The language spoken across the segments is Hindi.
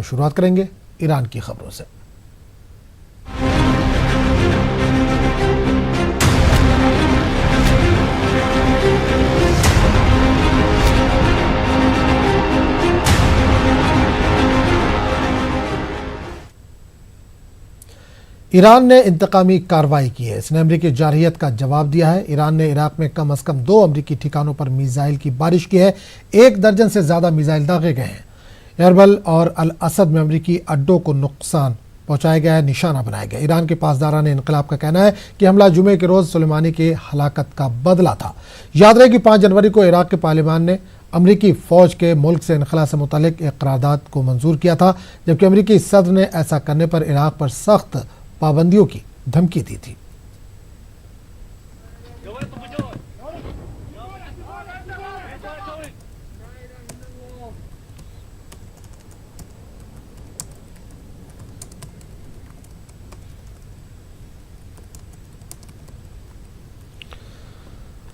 शुरुआत करेंगे ईरान की खबरों से। ईरान ने इंतकामी कार्रवाई की है। इसने अमरीकी जारहियत का जवाब दिया है। ईरान ने इराक में कम से कम 2 अमरीकी ठिकानों पर मिसाइल की बारिश की है। 1 दर्जन से ज्यादा मिसाइल दागे गए हैं। एरबल और अल असद में अमरीकी अड्डों को नुकसान पहुंचाया गया है, निशाना बनाया गया। ईरान के पासदारान इनकलाब का कहना है कि हमला जुमे के रोज सुलेमानी के हलाकत का बदला था। याद रहे कि 5 जनवरी को इराक के पार्लियामान ने अमरीकी फौज के मुल्क से इनखला से मुतालिक एक करारदाद को मंजूर किया था, जबकि अमरीकी सदर ने ऐसा करने पर इराक पर सख्त पाबंदियों की धमकी दी थी।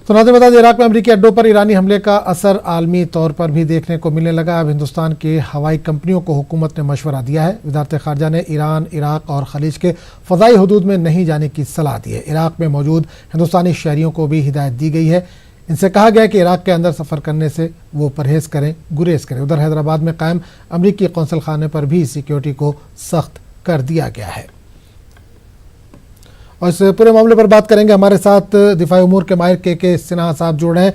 तो नाज़रीन बता दें, इराक में अमरीकी अड्डों पर ईरानी हमले का असर आलमी तौर पर भी देखने को मिलने लगा। अब हिंदुस्तान की हवाई कंपनियों को हुकूमत ने मशवरा दिया है। वज़ारत ख़ारजा ने ईरान, इराक और खलीज के फ़ज़ाई हदूद में नहीं जाने की सलाह दी है। इराक में मौजूद हिंदुस्तानी शहरियों को भी हिदायत दी गई है। इनसे कहा गया है कि इराक के अंदर सफ़र करने से वो परहेज़ करें, गुरेज करें। उधर हैदराबाद में कायम अमरीकी कौंसल खाने पर भी सिक्योरिटी को सख्त कर दिया गया है। और इस पूरे मामले पर बात करेंगे। हमारे साथ दिफाई उमूर के माहिर के सिन्हा साहब जुड़ रहे हैं।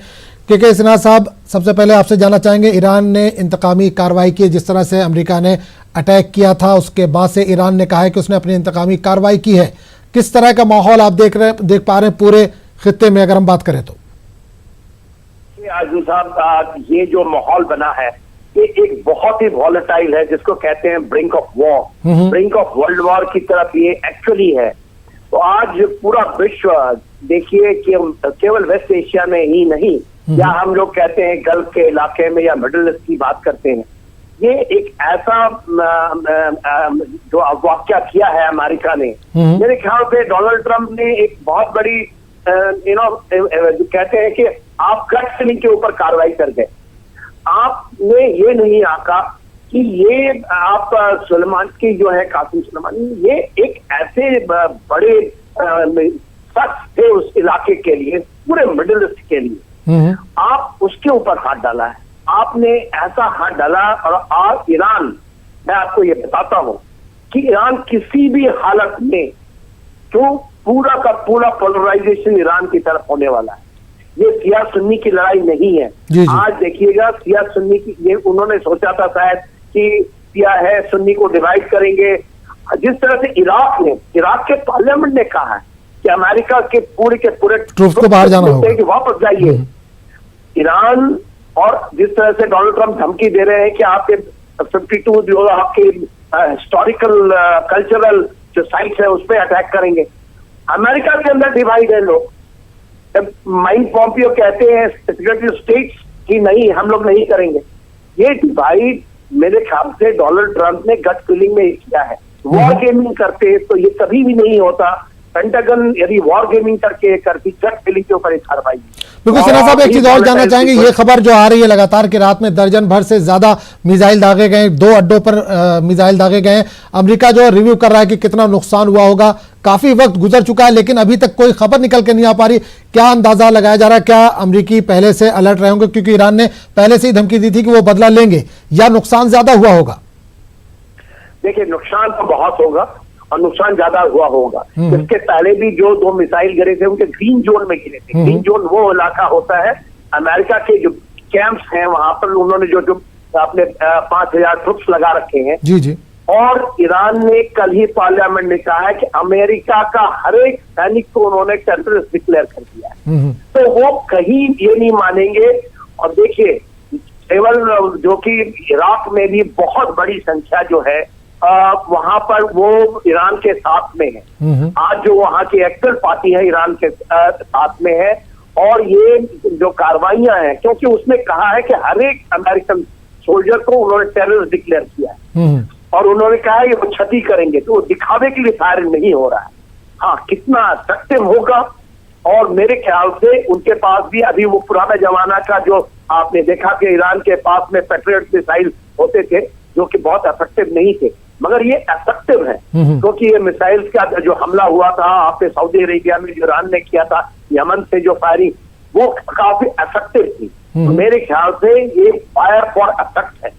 के सिन्हा साहब, सबसे पहले आपसे जानना चाहेंगे, ईरान ने इंतकामी कार्रवाई की। जिस तरह से अमेरिका ने अटैक किया था, उसके बाद से ईरान ने कहा है कि उसने अपनी इंतकामी कार्रवाई की है। किस तरह का माहौल आप देख पा रहे हैं पूरे खित्ते में, अगर हम बात करें तो? आजू साहब, ये जो माहौल बना है ये एक बहुत ही वॉलेटाइल है, जिसको कहते हैं brink of war, brink of world war की तरफ ये एक्चुअली है। तो आज पूरा विश्व देखिए कि केवल वेस्ट एशिया में ही नहीं, या हम लोग कहते हैं गल्फ के इलाके में या मिडिल ईस्ट की बात करते हैं, ये एक ऐसा जो वाकया किया है अमेरिका ने। मेरे ख्याल से डोनाल्ड ट्रंप ने एक बहुत बड़ी कहते हैं कि आप गट फीलिंग के ऊपर कार्रवाई कर गए। आपने ये नहीं आका कि ये आप सुलेमान की जो है कासिम सुलेमानी, ये एक ऐसे बड़े शख्स थे उस इलाके के लिए, पूरे मिडिल ईस्ट के लिए। आप उसके ऊपर हाथ डाला है, आपने ऐसा हाथ डाला। और आज ईरान, मैं आपको ये बताता हूं कि ईरान किसी भी हालत में क्यों पूरा का पूरा पोलराइजेशन ईरान की तरफ होने वाला है। ये सिया सुन्नी की लड़ाई नहीं है। आज देखिएगा सिया सुन्नी की, ये उन्होंने सोचा था शायद कि सिया है सुन्नी को डिवाइड करेंगे। जिस तरह से इराक के पार्लियामेंट ने कहा है कि अमेरिका के पूरे ट्रूप को बाहर जाना होगा, कि वापस जाइए। ईरान और जिस तरह से डोनाल्ड ट्रंप धमकी दे रहे हैं कि आपके 52 जो आपके हिस्टोरिकल कल्चरल जो साइट्स है उस पर अटैक करेंगे। अमेरिका के अंदर डिवाइड है लोग। माइक पॉम्पियो कहते हैं सेक्रेटरी स्टेट्स की नहीं, हम लोग नहीं करेंगे। ये डिवाइड मेरे ख्याल से डोनाल्ड ट्रंप ने गट फीलिंग में किया है। वॉर गेमिंग करते तो ये कभी भी नहीं होता। पेंटागन यदि वॉर गेमिंग करके करती गट फीलिंग के ऊपर कार्रवाई। बिल्कुल सिन्हा साहब, एक चीज और जानना चाहेंगे, ये खबर जो आ रही है लगातार कि रात में दर्जन भर से ज्यादा मिसाइल दागे गए, 2 अड्डों पर मिसाइल दागे गए। अमेरिका जो रिव्यू कर रहा है कि कितना नुकसान हुआ होगा। काफी वक्त गुजर चुका है लेकिन अभी तक कोई खबर निकल के नहीं आ पा रही। क्या अंदाजा लगाया जा रहा है, क्या अमेरिकी पहले से अलर्ट रहे होंगे, क्योंकि ईरान ने पहले से ही धमकी दी थी कि वो बदला लेंगे, या नुकसान ज्यादा हुआ होगा? देखिए, नुकसान तो बहुत होगा और नुकसान ज्यादा हुआ होगा। इसके पहले भी जो 2 मिसाइल गिरे थे उनके ग्रीन जोन में गिरे थे। ग्रीन जोन वो इलाका होता है अमेरिका के जो कैंप्स हैं, वहां पर उन्होंने जो अपने 5000 ट्रुप्स लगा रखे हैं। जी। और ईरान ने कल ही पार्लियामेंट ने कहा है कि अमेरिका का हर एक सैनिक को उन्होंने टेररिस्ट डिक्लेयर कर दिया है। तो वो कहीं ये नहीं मानेंगे। और देखिए, केवल जो कि इराक में भी बहुत बड़ी संख्या जो है वहां पर वो ईरान के साथ में है। आज जो वहां की एक्टर पार्टी है ईरान के साथ में है। और ये जो कार्रवाइयां हैं, क्योंकि उसने कहा है कि हर एक अमेरिकन सोल्जर को उन्होंने टेररिस्ट डिक्लेयर किया है और उन्होंने कहा है ये वो क्षति करेंगे। तो वो दिखावे के लिए फायरिंग नहीं हो रहा है। हाँ, कितना सख्त होगा। और मेरे ख्याल से उनके पास भी अभी वो पुराना जमाना का जो आपने देखा कि ईरान के पास में पैट्रियट मिसाइल होते थे, जो कि बहुत इफेक्टिव नहीं थे, मगर ये इफेक्टिव है क्योंकि ये मिसाइल्स का जो हमला हुआ था आपने सऊदी अरेबिया में, जो ईरान ने किया था यमन से जो फायरिंग, वो काफी इफेक्टिव थी। तो मेरे ख्याल से ये फायर फॉर इफेक्ट है,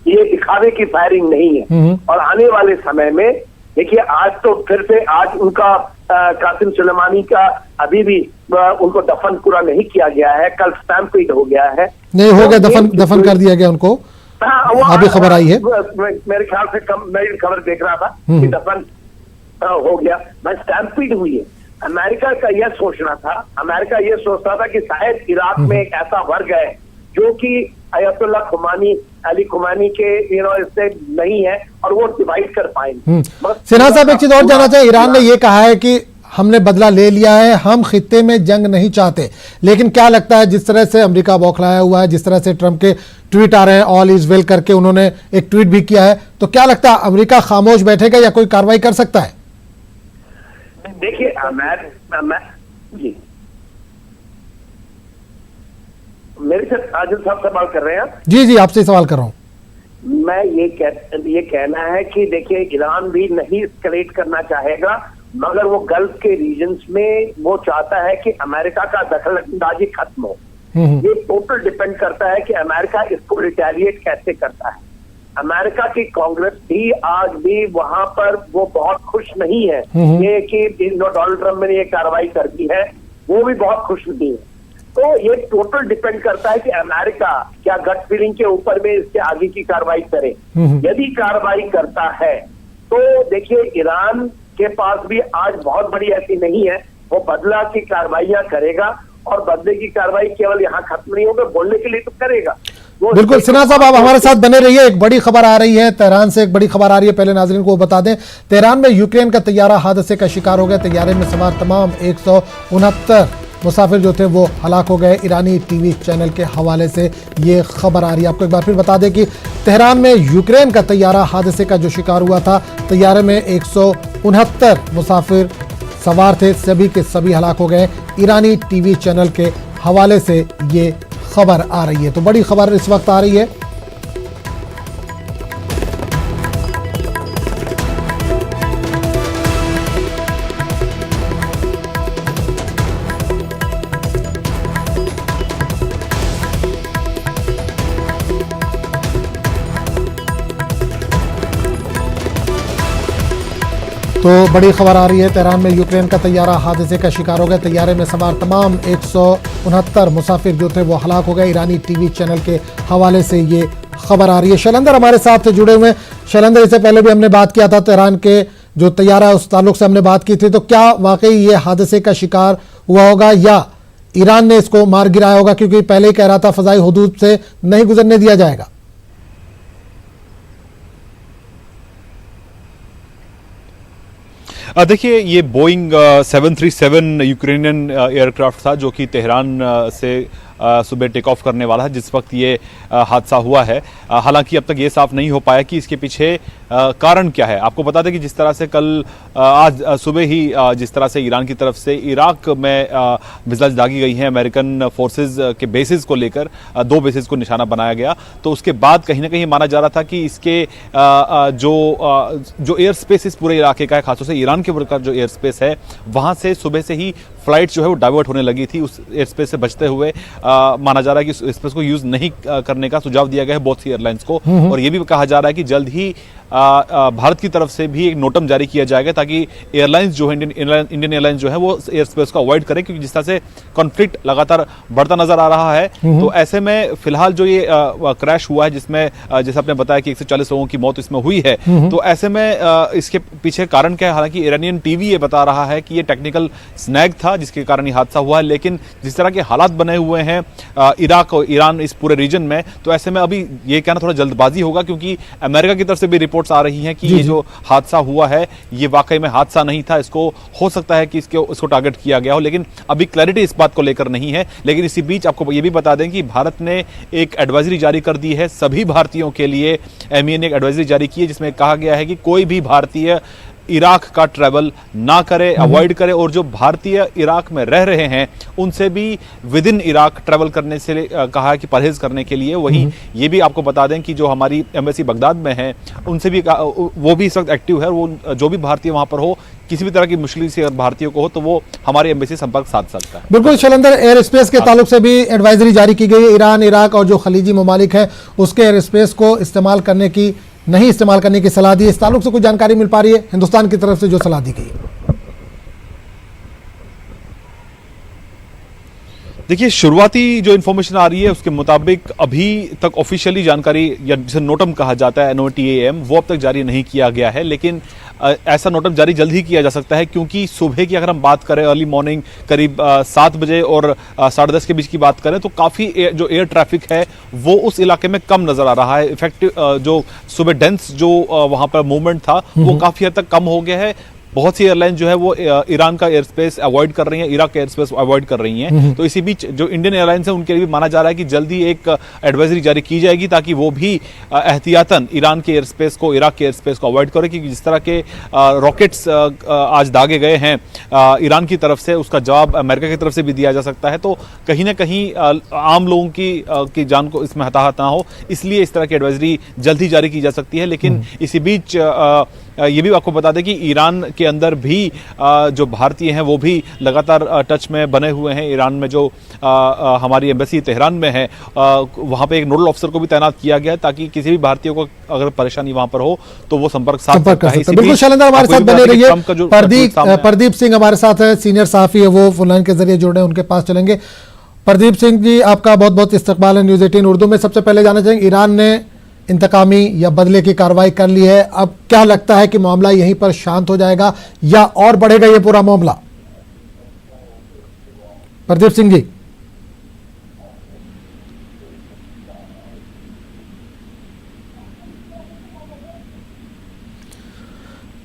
ये दिखावे की फायरिंग नहीं है। और आने वाले समय में देखिए, आज तो फिर से आज उनका कासिम सुलेमानी का अभी भी उनको दफन पूरा नहीं किया गया है, कल स्टैम्पीड हो गया है। नहीं हो गया, दफन कर दिया गया उनको, अभी खबर आई है मेरे ख्याल से। मैं खबर देख रहा था कि दफन हो गया, मैं स्टैम्पीड हुई है। अमेरिका का यह सोचना था, अमेरिका यह सोचता था कि शायद इराक में एक ऐसा वर्ग है जो कि अयतुल्ला खुमानी, अली खुमानी के इससे नहीं है और वो डिवाइड कर पाएंगे। सिन्हा साहब एक चीज और जानना चाहिए, ईरान ने ये कहा है कि हमने बदला ले लिया है, हम खित्ते में जंग नहीं चाहते, लेकिन क्या लगता है जिस तरह से अमेरिका बौखलाया हुआ है, जिस तरह से ट्रंप के ट्वीट आ रहे हैं ऑल इज वेल करके, उन्होंने एक ट्वीट भी किया है, तो क्या लगता है अमेरिका खामोश बैठेगा या कोई कार्रवाई कर सकता है? देखिए जी, मेरे से आजिल साहब सवाल कर रहे हैं? जी जी, आपसे सवाल कर रहा हूं। मैं ये कहना है कि देखिए, ईरान भी नहीं एस्केलेट करना चाहेगा, मगर वो गल्फ के रीजन्स में वो चाहता है कि अमेरिका का दखलंदाजी खत्म हो। ये टोटल डिपेंड करता है कि अमेरिका इसको रिटेलिएट कैसे करता है। अमेरिका की कांग्रेस भी आज भी वहां पर वो बहुत खुश नहीं है ये कि डोनाल्ड ट्रंप ने ये कार्रवाई कर दी है, वो भी बहुत खुश नहीं है। तो ये टोटल डिपेंड करता है कि अमेरिका क्या गट फीलिंग के ऊपर में इसके आगे की कार्रवाई करे। यदि कार्रवाई करता है तो देखिए, ईरान के पास भी आज बहुत बड़ी ऐसी नहीं है, वो बदला की कार्रवाइयां करेगा और बदले की कार्रवाई केवल यहाँ खत्म नहीं होगा, बोलने के लिए तो करेगा। बिल्कुल सिन्हा साहब, आप हमारे साथ बने रहिए। एक बड़ी खबर आ रही है तेहरान से, एक बड़ी खबर आ रही है, पहले नाज़रीन को बता दें। तेहरान में यूक्रेन का तैयारा हादसे का शिकार हो गया, तैयारे में सवार तमाम 169 मुसाफिर जो थे वो हलाक हो गए। ईरानी टीवी चैनल के हवाले से ये खबर आ रही है। आपको एक बार फिर बता दें कि तेहरान में यूक्रेन का तैयारा हादसे का जो शिकार हुआ था, तैयारे में 169 मुसाफिर सवार थे, सभी के सभी हलाक हो गए। ईरानी टीवी चैनल के हवाले से ये खबर आ रही है। तो बड़ी खबर इस वक्त आ रही है। तो बड़ी खबर आ रही है, तेहरान में यूक्रेन का तैयारा हादसे का शिकार हो गया, तैयारे में सवार तमाम 169 मुसाफिर जो थे वो हलाक हो गए। ईरानी टीवी चैनल के हवाले से ये खबर आ रही है। शैलेंद्र हमारे साथ जुड़े हुए हैं। शैलेंद्र, इससे पहले भी हमने बात किया था तेहरान के जो तैयारा उस ताल्लुक से हमने बात की थी, तो क्या वाकई ये हादसे का शिकार हुआ होगा या ईरान ने इसको मार गिराया होगा, क्योंकि पहले ही कह रहा था फजाई हुदूद से नहीं गुजरने दिया जाएगा? देखिए, ये बोइंग 737 यूक्रेनियन एयरक्राफ्ट था जो कि तेहरान से सुबह टेक ऑफ करने वाला है जिस वक्त ये हादसा हुआ है। हालांकि अब तक ये साफ नहीं हो पाया कि इसके पीछे कारण क्या है। आपको बता दें कि जिस तरह से कल आज सुबह ही जिस तरह से ईरान की तरफ से इराक में मिसाइल दागी गई हैं अमेरिकन फोर्सेस के बेसिस को लेकर, 2 बेसिस को निशाना बनाया गया, तो उसके बाद कहीं ना कहीं माना जा रहा था कि इसके जो एयर स्पेस इस पूरे इलाके का है, खासतौर से ईरान के ऊपर का जो एयर स्पेस है, वहां से सुबह से ही फ्लाइट जो है वो डाइवर्ट होने लगी थी। उस एयर स्पेस से बचते हुए माना जा रहा है कि उस स्पेस को यूज नहीं करने का सुझाव दिया गया है बहुत सी एयरलाइंस को, और ये भी कहा जा रहा है कि जल्द ही भारत की तरफ से भी एक नोटम जारी किया जाएगा ताकि एयरलाइंस जो है, इंडियन एयरलाइंस जो है वो एयर स्पेस को अवॉइड करें, क्योंकि जिस तरह से कॉन्फ्लिक्ट लगातार बढ़ता नजर आ रहा है। तो ऐसे में फिलहाल जो ये क्रैश हुआ है जिसमें जैसे आपने बताया कि 140 लोगों की मौत इसमें हुई है, तो ऐसे में इसके पीछे कारण क्या है? हालांकि ईरानियन टीवी ये बता रहा है कि ये टेक्निकल स्नैग था जिसके कारण ये हादसा हुआ है, लेकिन जिस तरह के हालात बने हुए हैं इराक और ईरान इस पूरे रीजन में, तो ऐसे में अभी ये कहना थोड़ा जल्दबाजी होगा, क्योंकि अमेरिका की तरफ से भी रिपोर्ट्स आ रही हैं कि ये जो हादसा हुआ है ये वाकई में हादसा नहीं था, इसको हो सकता है कि इसको टारगेट किया गया हो, लेकिन अभी क्लैरिटी इस बात को लेकर नहीं है। लेकिन इसी बीच आपको ये भी बता दें कि भारत ने एक एडवाइजरी जारी कर दी है सभी भारतीयों के लिए। एमईए ने एक एडवाइजरी जारी की है जिसमें कहा गया है कि कोई भी भारतीय इराक का ट्रैवल ना करे, अवॉइड करे, और जो भारतीय इराक में रह रहे हैं उनसे भी विद इन इराक ट्रैवल करने से कहा है कि परहेज करने के लिए। वहीं ये भी आपको बता दें कि जो हमारी एम्बेसी बगदाद में है उनसे भी वो भी इस वक्त एक्टिव है, वो जो भी भारतीय वहां पर हो, किसी भी तरह की मुश्किल से अगर भारतीयों को हो तो वो हमारी एम्बेसी संपर्क साध सकता है। बिल्कुल शैलेंद्र, एयर स्पेस के ताल्लुक से भी एडवाइजरी जारी की गई है। ईरान, इराक और जो खलीजी ममालिक है उसके एयर स्पेस को नहीं इस्तेमाल करने की सलाह दी। इस ताल्लुक से कुछ जानकारी मिल पा रही है हिंदुस्तान की तरफ से जो सलाह दी गई है? देखिए, शुरुआती जो इन्फॉर्मेशन आ रही है उसके मुताबिक अभी तक ऑफिशियली जानकारी, या जिसे नोटम कहा जाता है NOTAM, वो अब तक जारी नहीं किया गया है, लेकिन ऐसा नोटम जारी जल्द ही किया जा सकता है, क्योंकि सुबह की अगर हम बात करें अर्ली मॉर्निंग करीब 7 बजे और 10:30 के बीच की बात करें तो काफ़ी जो एयर ट्रैफिक है वो उस इलाके में कम नज़र आ रहा है। इफेक्टिव जो सुबह डेंस जो वहाँ पर मूवमेंट था वो काफ़ी हद तक कम हो गया है। बहुत सी एयरलाइन जो है वो ईरान का एयर स्पेस अवॉइड कर रही हैं, इराक का एयर स्पेस अवॉइड कर रही हैं। तो इसी बीच जो इंडियन एयरलाइंस है उनके लिए भी माना जा रहा है कि जल्दी एक एडवाइजरी जारी की जाएगी ताकि वो भी एहतियातन ईरान के एयर स्पेस को, इराक के एयर स्पेस को अवॉइड करे, क्योंकि जिस तरह के रॉकेट्स आज दागे गए हैं ईरान की तरफ से, उसका जवाब अमेरिका की तरफ से भी दिया जा सकता है। तो कहीं ना कहीं आम लोगों की जान को इसमें हताहत ना हो, इसलिए इस तरह की एडवाइजरी जल्द ही जारी की जा सकती है। लेकिन इसी बीच ये भी आपको बता दें कि ईरान के अंदर भी जो भारतीय हैं वो भी लगातार टच में बने हुए हैं। ईरान में जो हमारी एम्बेसी तेहरान में है वहाँ पे एक नोडल ऑफिसर को भी तैनात किया गया है ताकि किसी भी भारतीय को अगर परेशानी वहाँ पर हो तो वो संपर्क साध सकता है। बिल्कुल शैलेंद्र, हमारे साथ बने रहिए। प्रदीप सिंह हमारे साथ है, सीनियर सहाफी है, वो फोन लाइन के जरिए जुड़ रहे हैं, उनके पास चलेंगे। प्रदीप सिंह जी, आपका बहुत बहुत इस्तकबाल है न्यूज़ 18 उर्दू में। सबसे पहले जानना चाहेंगे, ईरान ने इंतकामी या बदले की कार्रवाई कर ली है, अब क्या लगता है कि मामला यहीं पर शांत हो जाएगा या और बढ़ेगा ये पूरा मामला? प्रदीप सिंह जी।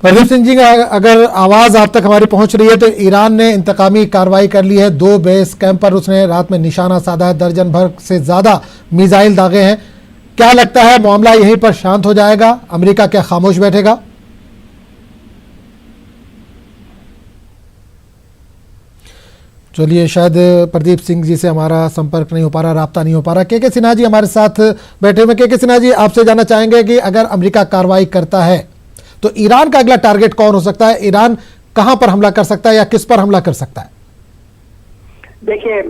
प्रदीप सिंह जी, अगर आवाज आप तक हमारी पहुंच रही है तो ईरान ने इंतकामी कार्रवाई कर ली है। 2 बेस कैंप पर उसने रात में निशाना साधा है, दर्जन भर से ज्यादा मिसाइल दागे हैं। क्या लगता है मामला यहीं पर शांत हो जाएगा? अमेरिका क्या खामोश बैठेगा? चलिए, शायद प्रदीप सिंह जी से हमारा संपर्क नहीं हो पा रहा, राब्ता नहीं हो पा रहा। के सिन्हा जी हमारे साथ बैठे हुए। के सिन्हा जी, आपसे जानना चाहेंगे कि अगर अमेरिका कार्रवाई करता है तो ईरान का अगला टारगेट कौन हो सकता है? ईरान कहां पर हमला कर सकता है या किस पर हमला कर सकता है? देखिए,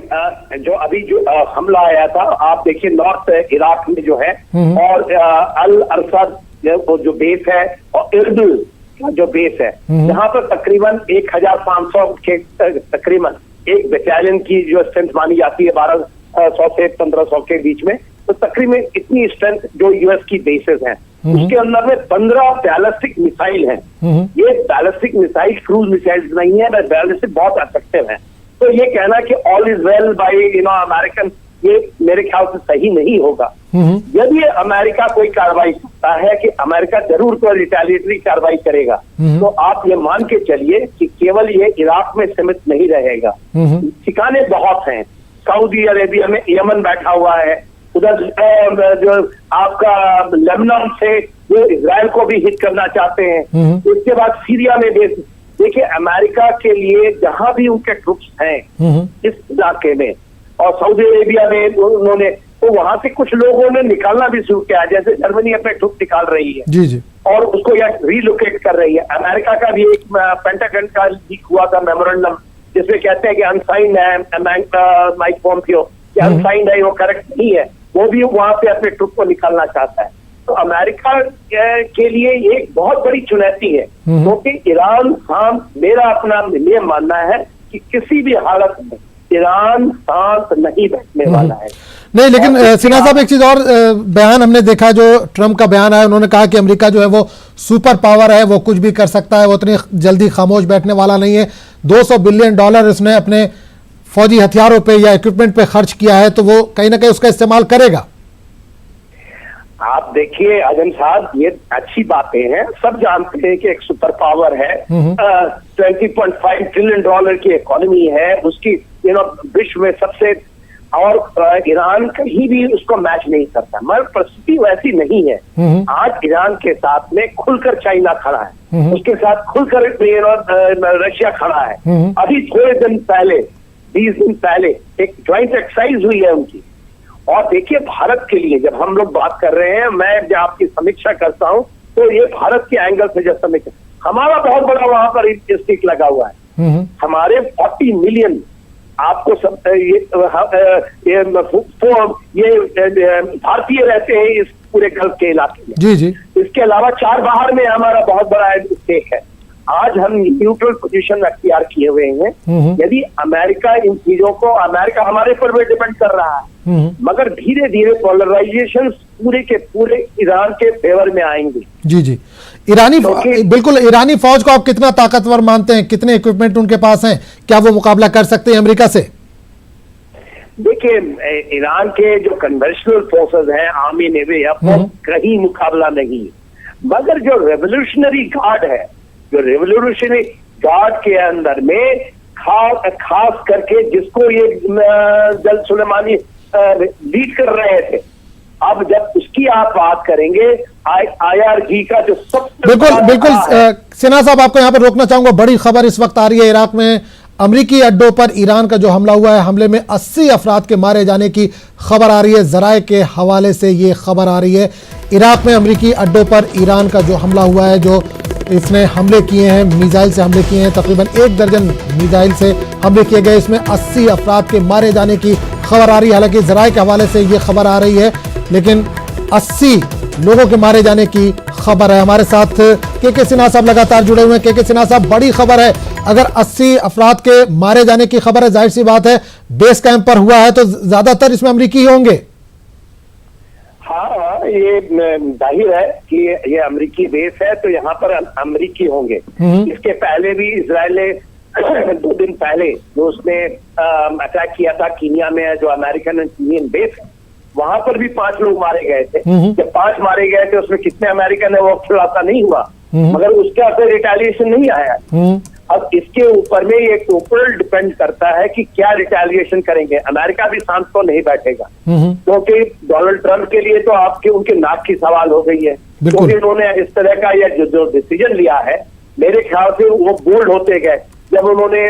जो अभी जो हमला आया था, आप देखिए नॉर्थ इराक में जो है, और अल अरसद जो बेस है और इरबिल का जो बेस है, यहाँ पर तकरीबन 1500 के तकरीबन एक बटालियन की जो स्ट्रेंथ मानी जाती है 1200 से 1500 के बीच में। तो तकरीबन इतनी स्ट्रेंथ जो यूएस की बेसेस हैं, उसके अंदर में 15 बैलिस्टिक मिसाइल हैं। ये बैलिस्टिक मिसाइल क्रूज मिसाइल नहीं है, बैलिस्टिक बहुत इफेक्टिव है। तो ये कहना कि all is well bye American, ये मेरे ख्याल से सही नहीं होगा। यदि अमेरिका कोई कार्रवाई करता है कि अमेरिका जरूर कोई रिटेलिएटरी कार्रवाई करेगा, तो आप ये मान के चलिए कि केवल ये इराक में सीमित नहीं रहेगा। ठिकाने बहुत हैं, सऊदी अरेबिया में यमन बैठा हुआ है, उधर जो आपका लेबनान से जो इजराइल को भी हिट करना चाहते हैं, उसके बाद सीरिया में भी। देखिए, अमेरिका के लिए जहां भी उनके ट्रुप्स हैं इस इलाके में, और सऊदी अरेबिया में उन्होंने, तो वहां से कुछ लोगों ने निकालना भी शुरू किया, जैसे जर्मनी अपने ट्रुप निकाल रही है जी जी, और उसको यहाँ रिलोकेट कर रही है। अमेरिका का भी एक पेंटागन का लीक हुआ था मेमोरेंडम, जिसमें कहते हैं कि अनसाइंड है, माइक पॉम्पियो कि अनसाइंड है, वो करेक्ट नहीं है, वो भी वहां से अपने ट्रुप को निकालना चाहता है। तो अमेरिका के लिए एक बहुत बड़ी चुनौती है, क्योंकि ईरान शांत, मेरा अपना ये मानना है कि किसी भी हालत में ईरान शांत नहीं बैठने वाला है। नहीं, लेकिन सिन्हा साहब, एक चीज और बयान हमने देखा, जो ट्रंप का बयान है, उन्होंने कहा कि अमेरिका जो है वो सुपर पावर है, वो कुछ भी कर सकता है, वो उतनी जल्दी खामोश बैठने वाला नहीं है। $200 बिलियन उसने अपने फौजी हथियारों पे या इक्विपमेंट पे खर्च किया है, तो वो कहीं ना कहीं उसका इस्तेमाल करेगा। आप देखिए आजम साहब, ये अच्छी बातें हैं, सब जानते हैं कि एक सुपर पावर है, $20.5 ट्रिलियन की इकोनॉमी है उसकी, विश्व में सबसे, और ईरान कहीं भी उसको मैच नहीं करता। मगर परिस्थिति वैसी नहीं है। आज ईरान के साथ में खुलकर चाइना खड़ा है, उसके साथ खुलकर रशिया खड़ा है। अभी थोड़े दिन पहले 20 दिन पहले एक ज्वाइंट एक्सरसाइज हुई है उनकी। और देखिए भारत के लिए जब हम लोग बात कर रहे हैं, मैं जब आपकी समीक्षा करता हूं तो ये भारत के एंगल से जब समीक्षा, हमारा बहुत बड़ा वहां पर स्टिक लगा हुआ है। हमारे 40 मिलियन आपको सब ये भारतीय रहते हैं इस पूरे गल्फ के इलाके में। जी जी। इसके अलावा 4 बाहर में हमारा बहुत बड़ा स्टेक है। आज हम न्यूट्रल पोजीशन अख्तियार किए हुए हैं। यदि अमेरिका इन चीजों को, अमेरिका हमारे पर भी डिपेंड कर रहा है, मगर धीरे धीरे पोलराइजेशन पूरे के पूरे ईरान के फेवर में आएंगे। जी जी। बिल्कुल ईरानी फौज को आप कितना ताकतवर मानते हैं? कितने इक्विपमेंट उनके पास हैं? क्या वो मुकाबला कर सकते हैं अमेरिका से? देखिए ईरान के जो कन्वेंशनल फोर्सेस हैं, आर्मी नेवी है, वो कहीं मुकाबला नहीं, मगर जो रेवोल्यूशनरी गार्ड है, जो रेवोल्यूशनरी गार्ड के अंदर में खास करके जिसको ये जल सुलेमानी लीड कर रहे थे, अब जब उसकी आप बात करेंगे IRG का जो सबसे बिल्कुल सिन्हा साहब, आपको यहाँ पर रोकना चाहूंगा। बड़ी खबर इस वक्त आ रही है, इराक में अमरीकी अड्डों पर ईरान का जो हमला हुआ है, हमले में 80 अफराद के मारे जाने की खबर आ रही है। जराए के हवाले से ये खबर आ रही है। इराक में अमरीकी अड्डों पर ईरान का जो हमला हुआ है, जो इसने हमले किए हैं, मिसाइल से हमले किए हैं, तकरीबन 1 दर्जन मिसाइल से हमले किए गए। इसमें 80 अफराद के मारे जाने की खबर आ रही है। हालांकि जराए के हवाले से ये खबर आ रही है, लेकिन 80 लोगों के मारे जाने की खबर है। हमारे साथ के सिन्हा साहब लगातार जुड़े हुए हैं। के सिन्हा साहब, बड़ी खबर है। अगर 80 अफराद के मारे जाने की खबर है, जाहिर सी बात है बेस कैंप पर हुआ है तो ज्यादातर इसमें अमरीकी ही होंगे। हाँ, ये जाहिर है कि ये अमरीकी बेस है तो यहाँ पर अमरीकी होंगे। इसके पहले भी इजराइल ने 2 दिन पहले जो उसने अटैक किया था कीनिया में, जो अमेरिकन एंड कीनियन बेस है, वहां पर भी 5 लोग मारे गए थे। जब 5 मारे गए थे उसमें कितने अमेरिकन है वो खुलासा नहीं हुआ, मगर उसका कोई रिटेलिएशन नहीं आया। अब इसके ऊपर में ये टोटल डिपेंड करता है कि क्या रिटेलिएशन करेंगे। अमेरिका भी शांत तो नहीं बैठेगा, क्योंकि डोनाल्ड ट्रंप के लिए तो आपके उनके नाक की सवाल हो गई है, क्योंकि उन्होंने इस तरह का ये जो डिसीजन लिया है, मेरे ख्याल से वो बोल्ड होते गए जब उन्होंने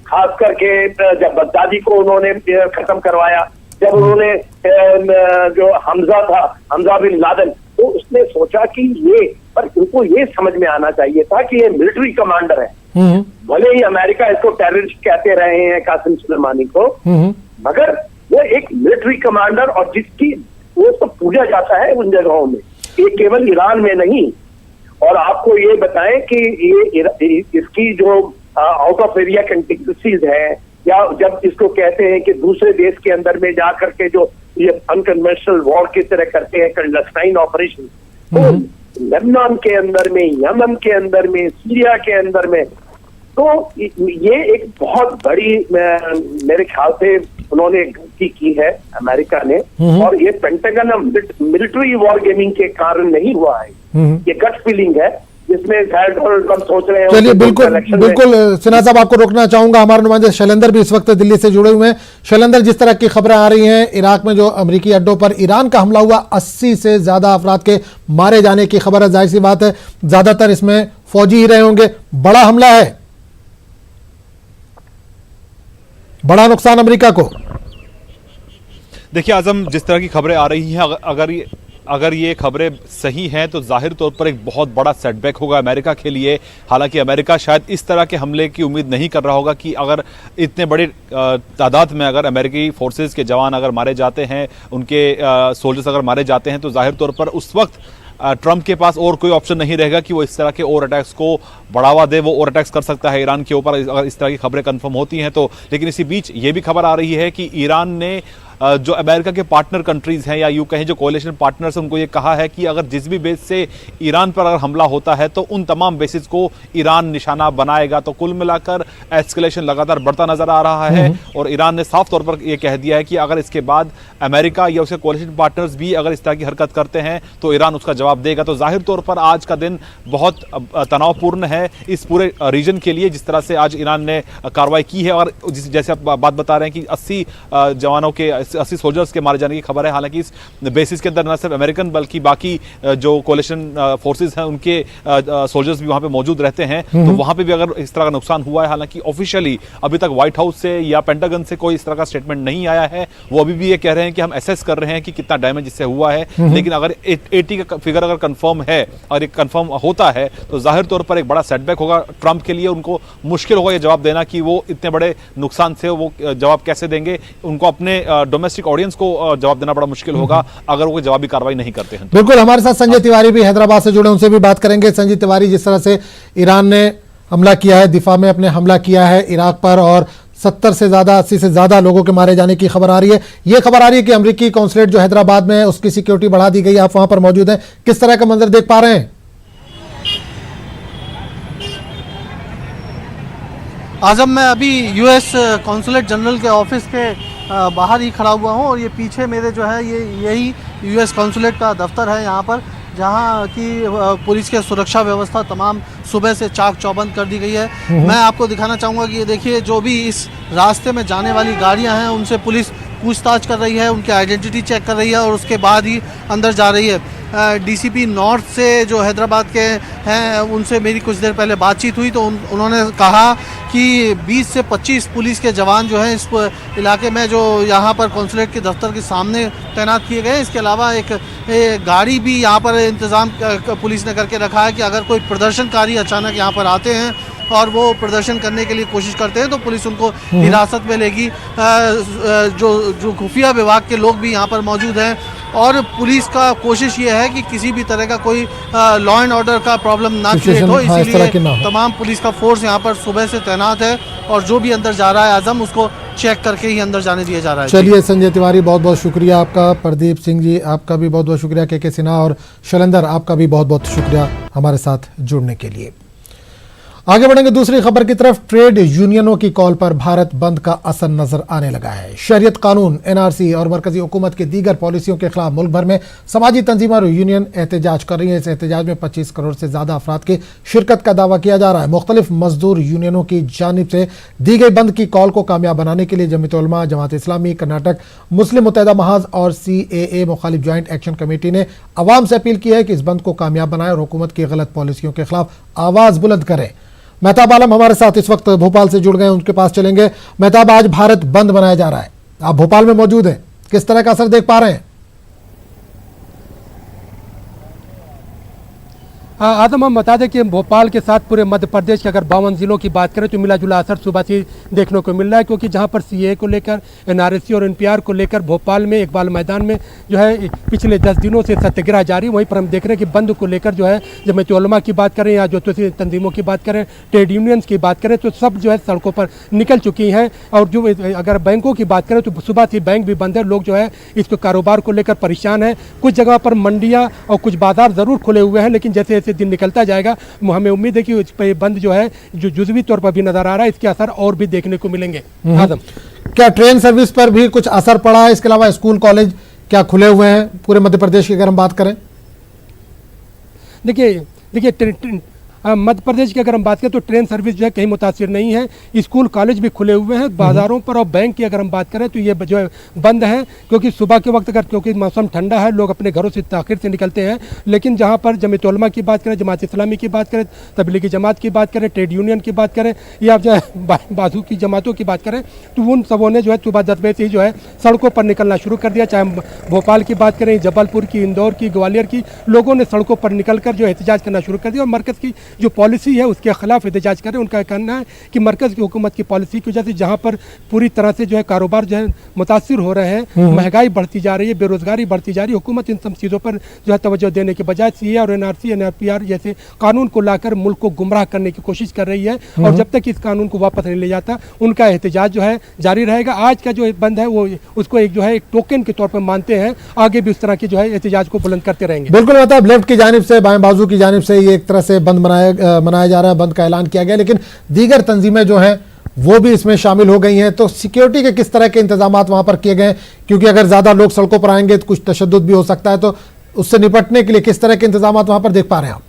खास करके जब बगदादी को उन्होंने खत्म करवाया, जब उन्होंने जो हमजा बिन लादेन, तो उसने सोचा कि ये, पर उनको ये समझ में आना चाहिए था कि ये मिलिट्री कमांडर है। भले ही अमेरिका इसको टेररिस्ट कहते रहे हैं कासिम सुलेमानी को, मगर वो एक मिलिट्री कमांडर और जिसकी वो तो पूजा जाता है उन जगहों में, ये केवल ईरान में नहीं। और आपको ये बताएं कि ये इसकी जो आउट ऑफ एरिया कंटिजेंसीज है, या जब इसको कहते हैं कि दूसरे देश के अंदर में जाकर के जो ये अनकन्वेंशनल वॉर की तरह करते हैं, क्लैंडस्टाइन ऑपरेशन, तो लेबनान के अंदर में, यमन के अंदर में, सीरिया के अंदर में, तो ये एक बहुत बड़ी मेरे ख्याल से उन्होंने गलती की है अमेरिका ने। और ये पेंटागन मिलिट्री वॉर गेमिंग के कारण नहीं हुआ है, ये गट फीलिंग है जिसमें डोनाल्ड ट्रंप सोच रहे हैं। चलिए बिल्कुल सिन्हा साहब, आपको रोकना चाहूंगा। हमारे नुमाइंदे शैलेंद्र भी इस वक्त दिल्ली से जुड़े हुए हैं। शैलेंद्र, जिस तरह की खबरें आ रही हैं, इराक में जो अमरीकी अड्डों पर ईरान का हमला हुआ, 80 से ज्यादा अफराद के मारे जाने की खबर है। जाहिर सी बात है ज्यादातर इसमें फौजी ही रहे होंगे। बड़ा हमला है, बड़ा नुकसान अमेरिका को। देखिए आजम, जिस तरह की खबरें आ रही हैं, अगर ये खबरें सही हैं तो जाहिर तौर पर एक बहुत बड़ा सेटबैक होगा अमेरिका के लिए। हालांकि अमेरिका शायद इस तरह के हमले की उम्मीद नहीं कर रहा होगा कि अगर इतने बड़ी तादाद में अगर अमेरिकी फोर्सेस के जवान अगर मारे जाते हैं, उनके सोल्जर्स अगर मारे जाते हैं, तो जाहिर तौर पर उस वक्त ट्रंप के पास और कोई ऑप्शन नहीं रहेगा कि वो इस तरह के और अटैक्स को बढ़ावा दे। वो और अटैक्स कर सकता है ईरान के ऊपर अगर इस तरह की खबरें कंफर्म होती हैं तो। लेकिन इसी बीच ये भी खबर आ रही है कि ईरान ने जो अमेरिका के पार्टनर कंट्रीज हैं, या यूं कहें जो कोalition पार्टनर्स, उनको ये कहा है कि अगर जिस भी बेस से ईरान पर अगर हमला होता है तो उन तमाम बेसिस को ईरान निशाना बनाएगा। तो कुल मिलाकर एस्केलेशन लगातार बढ़ता नजर आ रहा है। और ईरान ने साफ तौर पर यह कह दिया है कि अगर इसके बाद अमेरिका या उसके कोalition पार्टनर्स भी अगर इस तरह की हरकत करते हैं तो ईरान उसका जवाब देगा। तो जाहिर तौर पर आज का दिन बहुत तनावपूर्ण है इस पूरे रीजन के लिए, जिस तरह से आज ईरान ने कार्रवाई की है। और जैसे आप बात बता रहे हैं कि 80 जवानों के 80 सोल्जर्स के मारे जाने की खबर है। हालांकि इस बेसिस के अंदर न सिर्फ अमेरिकन बल्कि बाकी जो कोलिशन फोर्सेस हैं उनके सोल्जर्स भी वहां पे मौजूद रहते हैं। तो वहां पे भी अगर इस तरह का नुकसान हुआ है, हालांकि ऑफिशियली अभी तक व्हाइट हाउस से या पेंटागन से कोई इस तरह का स्टेटमेंट नहीं आया है। वो अभी भी ये कह रहे हैं कि हम एसेस कर रहे हैं कि कितना डैमेज इससे हुआ है, लेकिन अगर 80 का फिगर अगर कंफर्म है और एक कंफर्म होता है तो जाहिर तौर पर एक बड़ा सेटबैक होगा ट्रंप के लिए। उनको मुश्किल होगा ये जवाब देना कि वो इतने बड़े नुकसान से वो जवाब कैसे देंगे। उनको अपने डोमेस्टिक ऑडियंस को जवाब देना बड़ा मुश्किल होगा अगर वो जवाबी कार्रवाई नहीं करते हैं। बिल्कुल, हमारे साथ संजय तिवारी भी हैदराबाद से जुड़े, उनसे भी बात करेंगे। संजय तिवारी, जिस तरह से ईरान ने हमला किया है, दिफा में अपने हमला किया है इराक पर और 70 से ज्यादा 80 से ज्यादा लोगों के मारे जाने की खबर आ रही है। यह खबर आ रही है कि अमेरिकी कॉन्सुलेट जो हैदराबाद में है उसकी सिक्योरिटी बढ़ा दी गई है। आप वहां पर मौजूद हैं, किस तरह का मंजर देख पा रहे हैं? आजम, मैं अभी यूएस कॉन्सुलेट जनरल के ऑफिस के बाहर ही खड़ा हुआ हूं और ये पीछे मेरे जो है यही यूएस कॉन्सुलेट का दफ्तर है यहाँ पर, जहाँ की पुलिस के सुरक्षा व्यवस्था तमाम सुबह से चाक चौबंद कर दी गई है। मैं आपको दिखाना चाहूँगा कि ये देखिए, जो भी इस रास्ते में जाने वाली गाड़ियाँ हैं उनसे पुलिस पूछताछ कर रही है, उनकी आइडेंटिटी चेक कर रही है और उसके बाद ही अंदर जा रही है। डीसीपी नॉर्थ से जो हैदराबाद के हैं उनसे मेरी कुछ देर पहले बातचीत हुई तो उन्होंने कहा कि 20 से 25 पुलिस के जवान जो हैं इस इलाके में जो यहाँ पर कॉन्सुलेट के दफ्तर के सामने तैनात किए गए हैं। इसके अलावा एक गाड़ी भी यहाँ पर इंतज़ाम पुलिस ने करके रखा है कि अगर कोई प्रदर्शनकारी अचानक यहाँ पर आते हैं और वो प्रदर्शन करने के लिए कोशिश करते हैं तो पुलिस उनको हिरासत में लेगी। जो खुफिया विभाग के लोग भी यहाँ पर मौजूद हैं और पुलिस का कोशिश ये है कि किसी भी तरह का कोई लॉ एंड ऑर्डर का प्रॉब्लम ना क्रिएट हो, इसीलिए तमाम पुलिस का फोर्स यहाँ पर सुबह से तैनात है और जो भी अंदर जा रहा है आजम उसको चेक करके ही अंदर जाने दिया जा रहा है। चलिए संजय तिवारी, बहुत बहुत शुक्रिया आपका। प्रदीप सिंह जी, आपका भी बहुत बहुत शुक्रिया। के सिन्हा और शैलेंद्र, आपका भी बहुत बहुत शुक्रिया हमारे साथ जुड़ने के लिए। आगे बढ़ेंगे दूसरी खबर की तरफ। ट्रेड यूनियनों की कॉल पर भारत बंद का असर नजर आने लगा है। शरीयत कानून, एनआरसी और मरकजी हुकूमत की दीगर पॉलिसियों के खिलाफ मुल्क भर में समाजी तंजीमें और यूनियन एहतजाज कर रही है। इस एहतजाज में 25 करोड़ से ज्यादा अफराद की शिरकत का दावा किया जा रहा है। मुख्तलिफ मजदूर यूनियनों की जानिब से दी गई बंद की कॉल को कामयाब बनाने के लिए जमीयत उलमा, जमात इस्लामी, कर्नाटक मुस्लिम मुत्तहिदा महाज और CAA मुखालिफ ज्वाइंट एक्शन कमेटी ने अवाम से अपील की है कि इस बंद को कामयाब बनाए और हुकूमत की गलत पॉलिसियों के खिलाफ आवाज बुलंद करें। मेहताब आलम हमारे साथ इस वक्त भोपाल से जुड़ गए, उनके पास चलेंगे। मेहताब, आज भारत बंद मनाया जा रहा है, आप भोपाल में मौजूद हैं, किस तरह का असर देख पा रहे हैं? आदम, हम बता दें कि भोपाल के साथ पूरे मध्य प्रदेश के अगर 52 जिलों की बात करें तो मिला जुला असर सुबह से देखने को मिल रहा है, क्योंकि जहां पर CAA को लेकर, NRC और NPR को लेकर भोपाल में इकबाल मैदान में जो है पिछले 10 दिनों से सत्याग्रह जारी। वहीं पर हम देख रहे हैं कि बंद को लेकर जो है जमीयत उलमा की बात करें या जो तंजीमों की बात करें, ट्रेड यूनियंस की बात करें, तो सब जो है सड़कों पर निकल चुकी हैं। और जो अगर बैंकों की बात करें तो सुबह से बैंक भी बंद है, लोग जो है इसको कारोबार को लेकर परेशान है। कुछ जगह पर मंडियाँ और कुछ बाजार ज़रूर खुले हुए हैं, लेकिन जैसे जैसे दिन निकलता जाएगा हमें उम्मीद है कि इस पर बंद जो है जो जुज़वी तौर पर भी नजर आ रहा है, इसके असर और भी देखने को मिलेंगे। आदम, क्या ट्रेन सर्विस पर भी कुछ असर पड़ा है? इसके अलावा स्कूल कॉलेज क्या खुले हुए हैं पूरे मध्य प्रदेश की अगर हम बात करें? देखिए मध्य प्रदेश की अगर हम बात करें तो ट्रेन सर्विस जो है कहीं मुतासिर नहीं है। स्कूल कॉलेज भी खुले हुए हैं। बाजारों पर और बैंक की अगर हम बात करें तो ये जो है बंद है, क्योंकि सुबह के वक्त अगर क्योंकि मौसम ठंडा है, लोग अपने घरों से ताखिर से निकलते हैं। लेकिन जहाँ पर जमीयत उलमा की बात करें, जमात इस्लामी की बात करें, तबलीगी जमात की बात करें, ट्रेड यूनियन की बात करें या जो है बाजू की जमातों की बात करें, तो उन सबों ने जो है सुबह 10 बजे से ही जो है सड़कों पर निकलना शुरू कर दिया। चाहे भोपाल की बात करें, जबलपुर की, इंदौर की, ग्वालियर की, लोगों ने सड़कों पर निकलकर जो एहतजाज करना शुरू कर दिया और मरकज़ की जो पॉलिसी है उसके खिलाफ एहतजाज करें। उनका कहना है कि मरकज़ की हुकूमत की पॉलिसी की वजह से जहाँ पर पूरी तरह से जो है कारोबार जो है मुतासिर हो रहे हैं, महंगाई बढ़ती जा रही है, बेरोजगारी बढ़ती जा रही है, हुकूमत इन सब चीज़ों पर जो है तवज्जो देने के बजाय CAA और NRC NPR जैसे कानून को लाकर मुल्क को गुमराह करने की कोशिश कर रही है। और जब तक इस कानून को वापस नहीं ले जाता उनका एहतजाज जो है जारी रहेगा। आज का जो बंद है वो उसको एक जो है एक टोकन के तौर पर मानते हैं, आगे भी उस तरह की जो है एहतजाज को बुलंद करते रहेंगे। बिल्कुल, मतलब लेफ्ट की जानिब से, बाएं बाजू की जानिब से ये एक तरह से बंद मनाया जा रहा है, बंद का ऐलान किया गया, लेकिन दीगर तंजीमें जो हैं वो भी इसमें शामिल हो गई हैं। तो सिक्योरिटी के किस तरह के इंतजाम वहां पर किए गए? क्योंकि अगर ज्यादा लोग सड़कों पर आएंगे तो कुछ तशद्दुद भी हो सकता है, तो उससे निपटने के लिए किस तरह के इंतजाम वहां पर देख पा रहे हैं आप?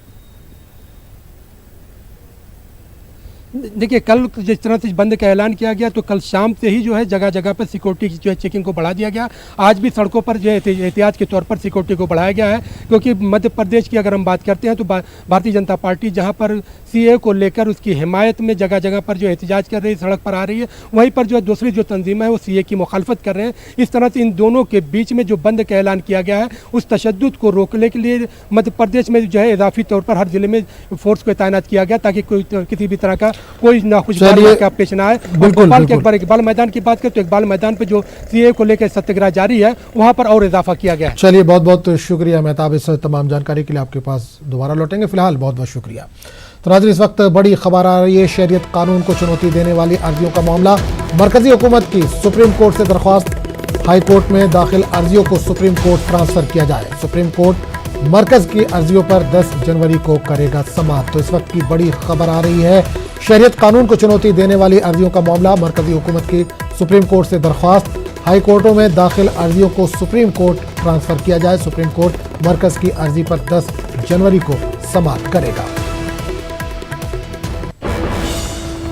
देखिए, कल जिस तरह से बंद का ऐलान किया गया तो कल शाम से ही जो है जगह जगह पर सिक्योरिटी की जो है चेकिंग को बढ़ा दिया गया। आज भी सड़कों पर जो है एहतियात के तौर पर सिक्योरिटी को बढ़ाया गया है, क्योंकि मध्य प्रदेश की अगर हम बात करते हैं तो भारतीय जनता पार्टी जहां पर सीए को लेकर उसकी हिमायत में जगह जगह पर जो एहतजाज कर रही है, सड़क पर आ रही है, वहीं पर जो है दूसरी जो तंजीमें है वो सीए की मुखालफत कर रहे हैं। इस तरह से इन दोनों के बीच में जो बंद का ऐलान किया गया है उस तशद्दुद को रोकने के लिए मध्य प्रदेश में जो है इजाफी तौर पर हर जिले में फोर्स को तैनात किया गया, ताकि कोई किसी भी तरह का कोई नाखुशगवार वाक़या पेश ना आए। भोपाल के इकबाल मैदान की बात करें तो इकबाल मैदान पर जो सीए को लेकर सत्याग्रह जारी है वहां पर और इजाफा किया गया है। चलिए, बहुत बहुत शुक्रिया मेहताब, इस तमाम जानकारी के लिए। आपके पास दोबारा लौटेंगे, फिलहाल बहुत बहुत शुक्रिया। तो नाज़रीन, इस वक्त बड़ी खबर आ रही है, शरीयत कानून को चुनौती देने वाली अर्जियों का मामला। मरकजी हुकूमत की सुप्रीम कोर्ट से दरख्वास्त, हाई कोर्ट में दाखिल अर्जियों को सुप्रीम कोर्ट ट्रांसफर किया जाए। सुप्रीम कोर्ट मरकज की अर्जियों पर 10 जनवरी को करेगा समाअत। तो इस वक्त की बड़ी खबर आ रही है, शरीयत कानून को चुनौती देने वाली अर्जियों का मामला। मरकजी हुकूमत की सुप्रीम कोर्ट से दरख्वास्त, हाई कोर्टों में दाखिल अर्जियों को सुप्रीम कोर्ट ट्रांसफर किया जाए। सुप्रीम कोर्ट मरकज की अर्जी पर 10 जनवरी को समाअत करेगा।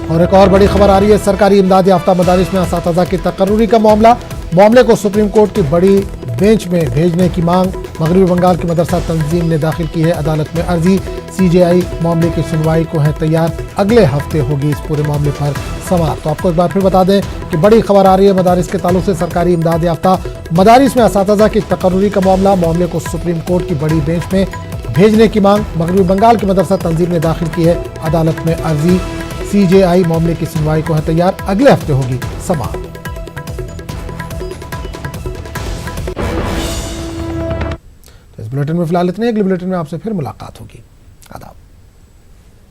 और एक और बड़ी खबर आ रही है, सरकारी इमदाद याफ्ता मदारिस में असातिज़ा की तकर्रुरी का मामले को सुप्रीम कोर्ट की बड़ी बेंच में भेजने की मांग। मगरबी बंगाल की मदरसा तंजीम ने दाखिल की है अदालत में अर्जी। सीजेआई मामले की सुनवाई को है तैयार, अगले हफ्ते होगी इस पूरे मामले पर समाअत। तो आपको एक बार फिर बता दें कि बड़ी खबर आ रही है मदारिस के ताल्लुक से, सरकारी इमदाद याफ्ता मदारिस में असातिज़ा की तकर्रुरी का मामले को सुप्रीम कोर्ट की बड़ी बेंच में भेजने की मांग। मगरबी बंगाल की मदरसा तंजीम ने दाखिल की है अदालत में अर्जी। सीजेआई मामले की सुनवाई को है तैयार, अगले हफ्ते होगी समाअत। बुलेटिन में फिलहाल इतने, अगले बुलेटिन में आपसे फिर मुलाकात होगी।